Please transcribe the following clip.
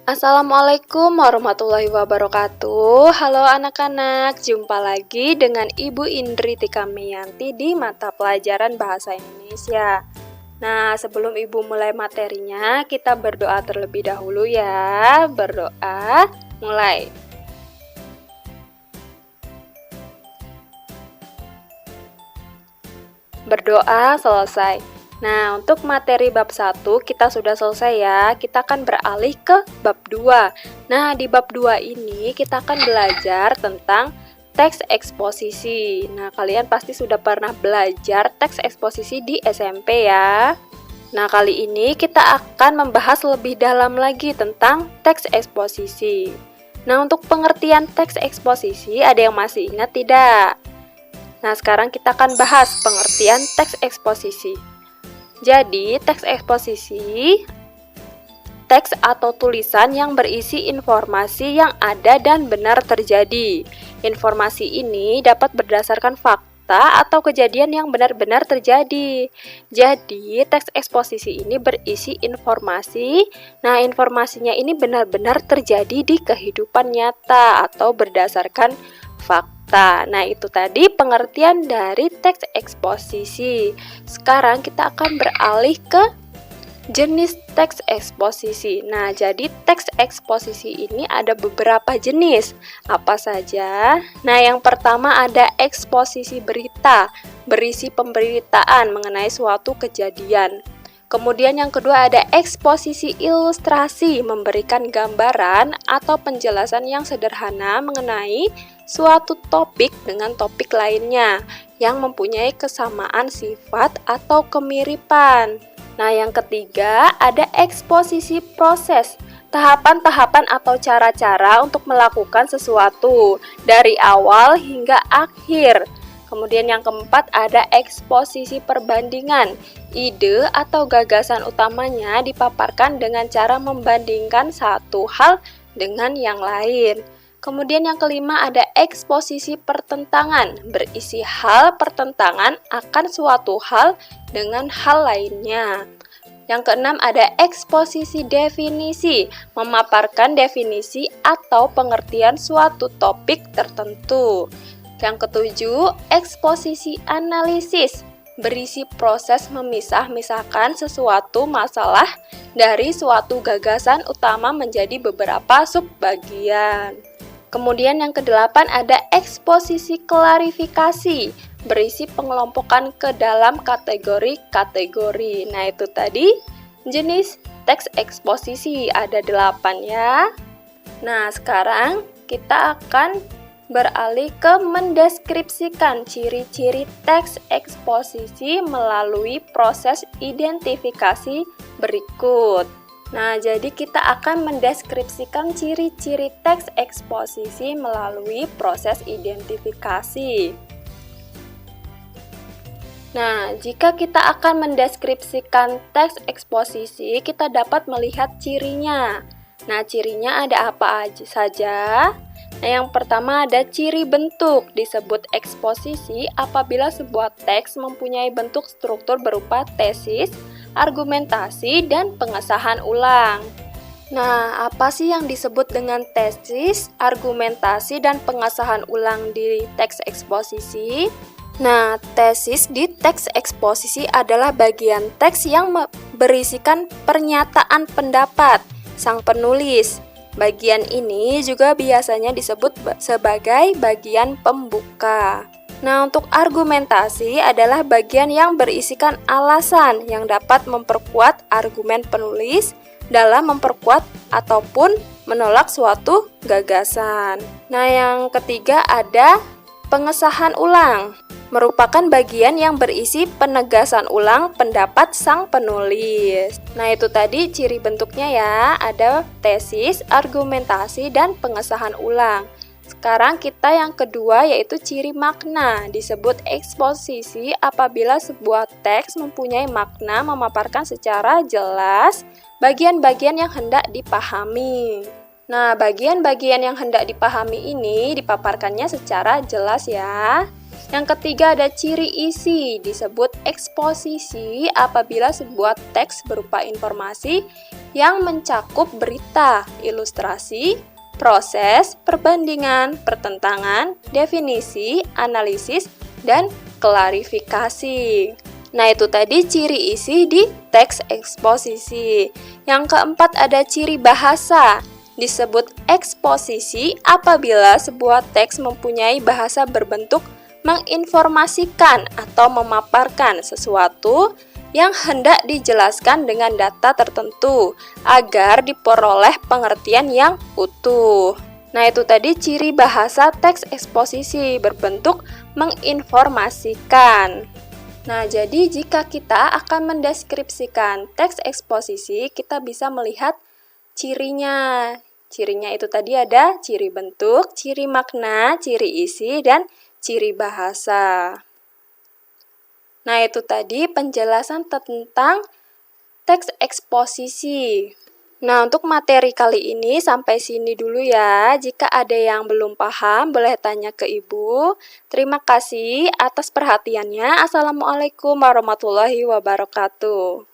Assalamualaikum warahmatullahi wabarakatuh. Halo anak-anak, jumpa lagi dengan Ibu Indri Tika Miyanti di mata pelajaran Bahasa Indonesia. Nah, sebelum Ibu mulai materinya, kita berdoa terlebih dahulu ya. Berdoa, mulai. Berdoa selesai. Nah, untuk materi bab 1 kita sudah selesai ya. Kita akan beralih ke bab 2. Nah, di bab 2 ini kita akan belajar tentang teks eksposisi. Nah, kalian pasti sudah pernah belajar teks eksposisi di SMP ya. Nah, kali ini kita akan membahas lebih dalam lagi tentang teks eksposisi. Nah, untuk pengertian teks eksposisi, ada yang masih ingat tidak? Nah, sekarang kita akan bahas pengertian teks eksposisi. Jadi, teks eksposisi, teks atau tulisan yang berisi informasi yang ada dan benar terjadi. Informasi ini dapat berdasarkan fakta atau kejadian yang benar-benar terjadi. Jadi, teks eksposisi ini berisi informasi. Nah, informasinya ini benar-benar terjadi di kehidupan nyata atau berdasarkan fakta. Nah, itu tadi pengertian dari teks eksposisi. Sekarang kita akan beralih ke jenis teks eksposisi. Nah, jadi teks eksposisi ini ada beberapa jenis. Apa saja? Nah, yang pertama ada eksposisi berita, berisi pemberitaan mengenai suatu kejadian. Kemudian yang kedua ada eksposisi ilustrasi, memberikan gambaran atau penjelasan yang sederhana mengenai suatu topik dengan topik lainnya yang mempunyai kesamaan sifat atau kemiripan. Nah, yang ketiga ada eksposisi proses, tahapan-tahapan atau cara-cara untuk melakukan sesuatu dari awal hingga akhir. Kemudian yang keempat ada eksposisi perbandingan, ide atau gagasan utamanya dipaparkan dengan cara membandingkan satu hal dengan yang lain. Kemudian yang kelima ada eksposisi pertentangan, berisi hal pertentangan akan suatu hal dengan hal lainnya. Yang keenam ada eksposisi definisi, memaparkan definisi atau pengertian suatu topik tertentu. Yang ketujuh, eksposisi analisis, berisi proses memisah-misahkan sesuatu masalah dari suatu gagasan utama menjadi beberapa subbagian. Kemudian yang kedelapan ada eksposisi klarifikasi, berisi pengelompokan ke dalam kategori-kategori. Nah, itu tadi jenis teks eksposisi, ada 8 ya. Nah, sekarang kita akan beralih ke mendeskripsikan ciri-ciri teks eksposisi melalui proses identifikasi berikut. Nah, jadi kita akan mendeskripsikan ciri-ciri teks eksposisi melalui proses identifikasi. Nah, jika kita akan mendeskripsikan teks eksposisi, kita dapat melihat cirinya. Nah, cirinya ada apa aja saja? Nah, yang pertama ada ciri bentuk, disebut eksposisi apabila sebuah teks mempunyai bentuk struktur berupa tesis, argumentasi, dan pengesahan ulang. Nah, apa sih yang disebut dengan tesis, argumentasi, dan pengesahan ulang di teks eksposisi? Nah, tesis di teks eksposisi adalah bagian teks yang berisikan pernyataan pendapat sang penulis. Bagian ini juga biasanya disebut sebagai bagian pembuka. Nah, untuk argumentasi adalah bagian yang berisikan alasan yang dapat memperkuat argumen penulis dalam memperkuat ataupun menolak suatu gagasan. Nah, yang ketiga ada pengesahan ulang, merupakan bagian yang berisi penegasan ulang pendapat sang penulis. Nah, itu tadi ciri bentuknya ya, ada tesis, argumentasi, dan pengesahan ulang. Sekarang kita yang kedua yaitu ciri makna, disebut eksposisi apabila sebuah teks mempunyai makna memaparkan secara jelas bagian-bagian yang hendak dipahami. Nah, bagian-bagian yang hendak dipahami ini dipaparkannya secara jelas ya. Yang ketiga ada ciri isi, disebut eksposisi apabila sebuah teks berupa informasi yang mencakup berita, ilustrasi, proses, perbandingan, pertentangan, definisi, analisis, dan klarifikasi. Nah, itu tadi ciri isi di teks eksposisi. Yang keempat ada ciri bahasa, disebut eksposisi apabila sebuah teks mempunyai bahasa berbentuk menginformasikan atau memaparkan sesuatu yang hendak dijelaskan dengan data tertentu agar diperoleh pengertian yang utuh. Nah, itu tadi ciri bahasa teks eksposisi berbentuk menginformasikan. Nah, jadi jika kita akan mendeskripsikan teks eksposisi, kita bisa melihat cirinya. Cirinya itu tadi ada ciri bentuk, ciri makna, ciri isi, dan ciri bahasa. Nah, itu tadi penjelasan tentang teks eksposisi. Nah, untuk materi kali ini sampai sini dulu ya. Jika ada yang belum paham, boleh tanya ke Ibu. Terima kasih atas perhatiannya. Assalamualaikum warahmatullahi wabarakatuh.